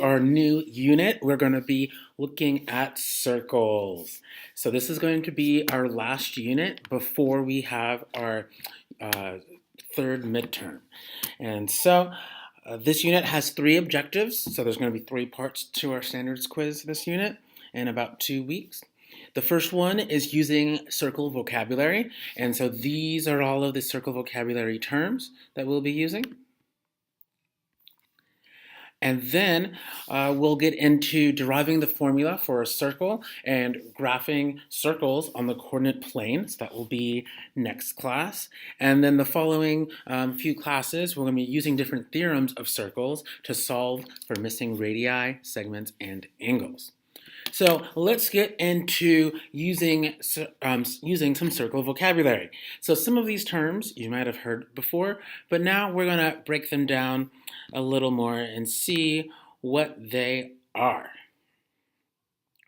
our new unit. We're going to be looking at circles. So this is going to be our last unit before we have our third midterm. And so this unit has 3 objectives. So there's going to be 3 parts to our standards quiz this unit in about 2 weeks. The first one is using circle vocabulary. And so these are all of the circle vocabulary terms that we'll be using. And then we'll get into deriving the formula for a circle and graphing circles on the coordinate plane. So that will be next class. And then the following few classes, we're going to be using different theorems of circles to solve for missing radii, segments, and angles. So let's get into using some circle vocabulary. So some of these terms you might have heard before, but now we're going to break them down a little more and see what they are.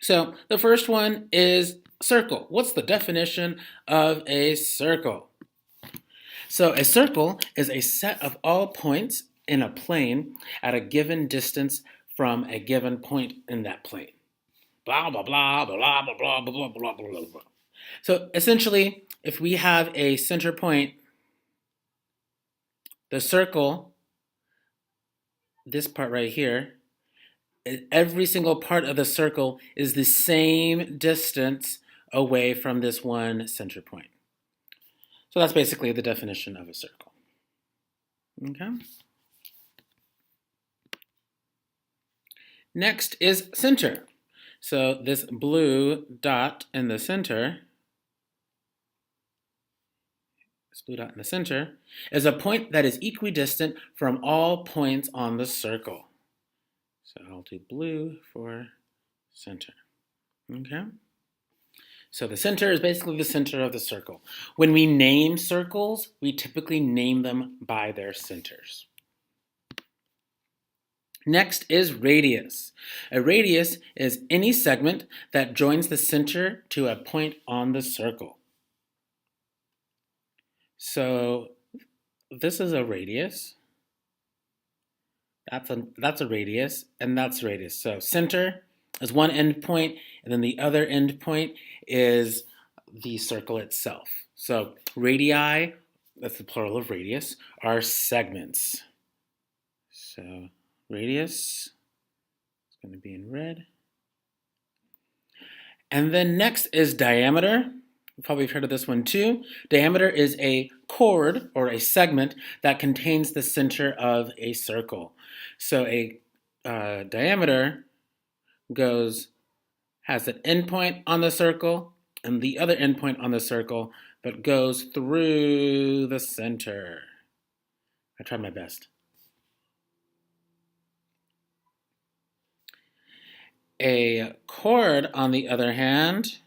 So the first one is circle. What's the definition of a circle? So a circle is a set of all points in a plane at a given distance from a given point in that plane. Blah, blah, blah, blah, blah, blah, blah, blah, blah, blah, blah. So essentially, if we have a center point, the circle, this part right here, every single part of the circle is the same distance away from this one center point. So that's basically the definition of a circle. Okay. Next is center. So this blue dot in the center, is a point that is equidistant from all points on the circle. So I'll do blue for center. Okay? So the center is basically the center of the circle. When we name circles, we typically name them by their centers. Next is radius. A radius is any segment that joins the center to a point on the circle. So this is a radius. That's a radius, and that's a radius. So center is one end point, and then the other end point is the circle itself. So radii, that's the plural of radius, are segments. So radius is going to be in red. And then next is diameter. You've probably heard of this one too. Diameter is a chord or a segment that contains the center of a circle. So a diameter has an endpoint on the circle and the other endpoint on the circle, but goes through the center. I tried my best. A chord, on the other hand,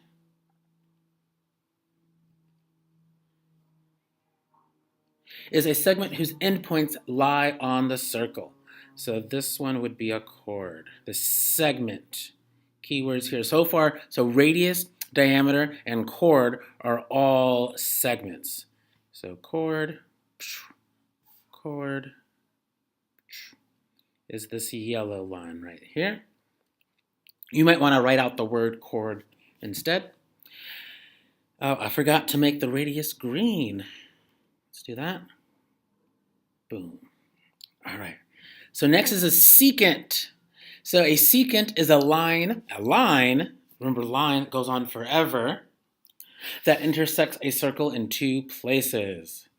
is a segment whose endpoints lie on the circle. So this one would be a chord, the segment. Keywords here so far, so radius, diameter, and chord are all segments. So chord is this yellow line right here. You might want to write out the word chord instead. Oh, I forgot to make the radius green. Let's do that. Boom. All right. So next is a secant. So a secant is a line, remember line goes on forever, that intersects a circle in 2 places.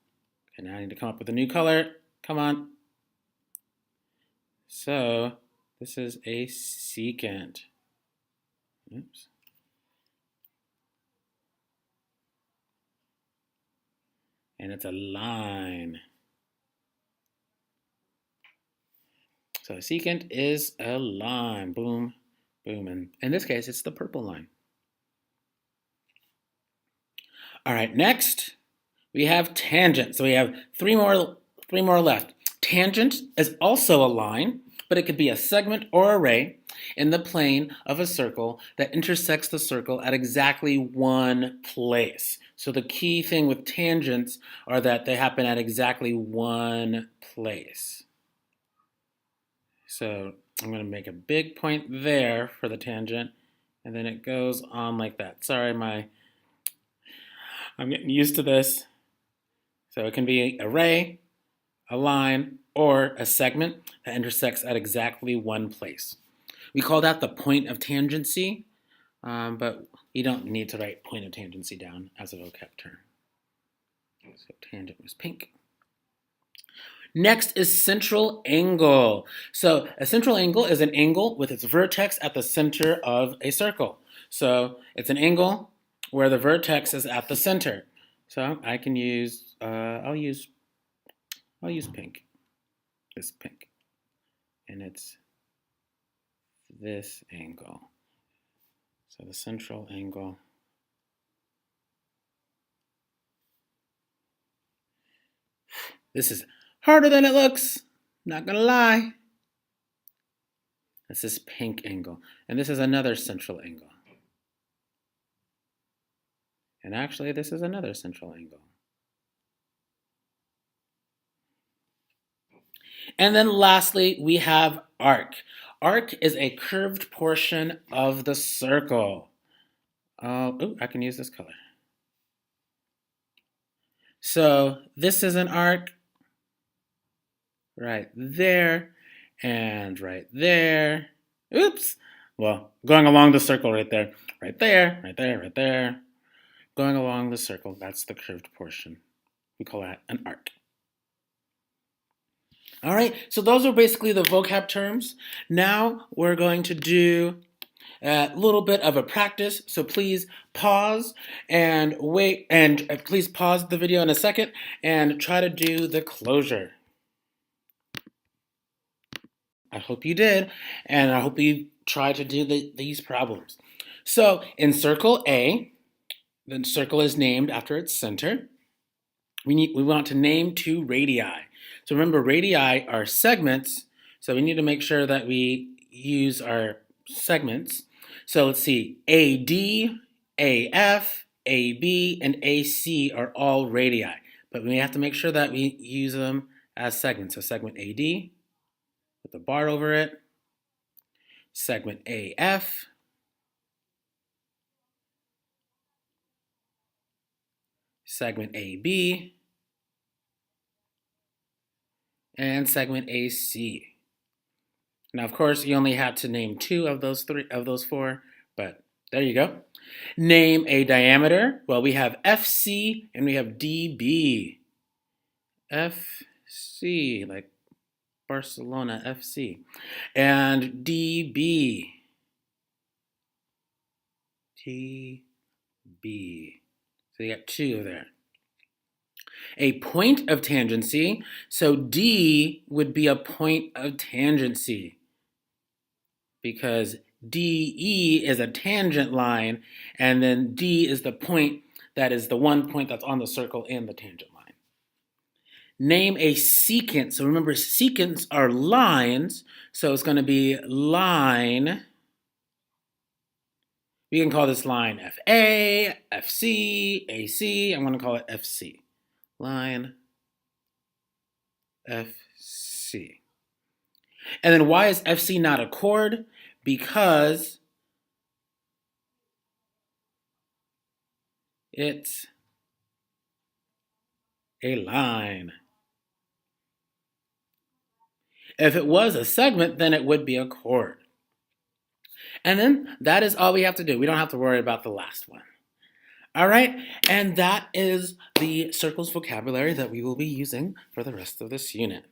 Okay, now I need to come up with a new color. Come on. So this is a secant. Oops. And it's a line. So a secant is a line. Boom, boom. And in this case, it's the purple line. All right, next we have tangent. So we have three more left. Tangent is also a line, but it could be a segment or a ray in the plane of a circle that intersects the circle at exactly one place. So the key thing with tangents are that they happen at exactly one place. So I'm going to make a big point there for the tangent, and then it goes on like that. Sorry, I'm getting used to this. So it can be a ray, a line, or a segment that intersects at exactly one place. We call that the point of tangency, but you don't need to write point of tangency down as a vocab term. So tangent was pink. Next is central angle. So a central angle is an angle with its vertex at the center of a circle. So it's an angle where the vertex is at the center. So I can use, I'll use pink, this pink, and it's this angle. So the central angle. This is harder than it looks, not gonna lie. This is pink angle, and this is another central angle. And actually, this is another central angle. And then lastly, we have arc. Arc is a curved portion of the circle. Oh, I can use this color. So this is an arc right there and right there. Oops. Well, going along the circle right there, right there, right there, right there. Going along the circle, that's the curved portion. We call that an arc. All right, so those are basically the vocab terms. Now we're going to do a little bit of a practice, so please pause and wait, and please pause the video in a second and try to do the closure. I hope you did, and I hope you try to do these problems. So in circle A, the circle is named after its center. We want to name two radii. So remember, radii are segments, so we need to make sure that we use our segments. So let's see, AD, AF, AB, and AC are all radii, but we have to make sure that we use them as segments. So segment AD, with a bar over it, segment AF, segment AB, and segment AC. Now, of course, you only had to name two of those four, but there you go. Name a diameter. Well, we have FC and we have DB. FC, like Barcelona FC. And DB. TB. So you got two there. A point of tangency. So D would be a point of tangency because DE is a tangent line, and then D is the point that is the one point that's on the circle in the tangent line. Name a secant. So remember, secants are lines, so it's going to be line. We can call this line FA, FC, AC. I'm going to call it FC. Line FC. And then why is FC not a chord? Because it's a line. If it was a segment, then it would be a chord. And then that is all we have to do. We don't have to worry about the last one. All right, and that is the circles vocabulary that we will be using for the rest of this unit.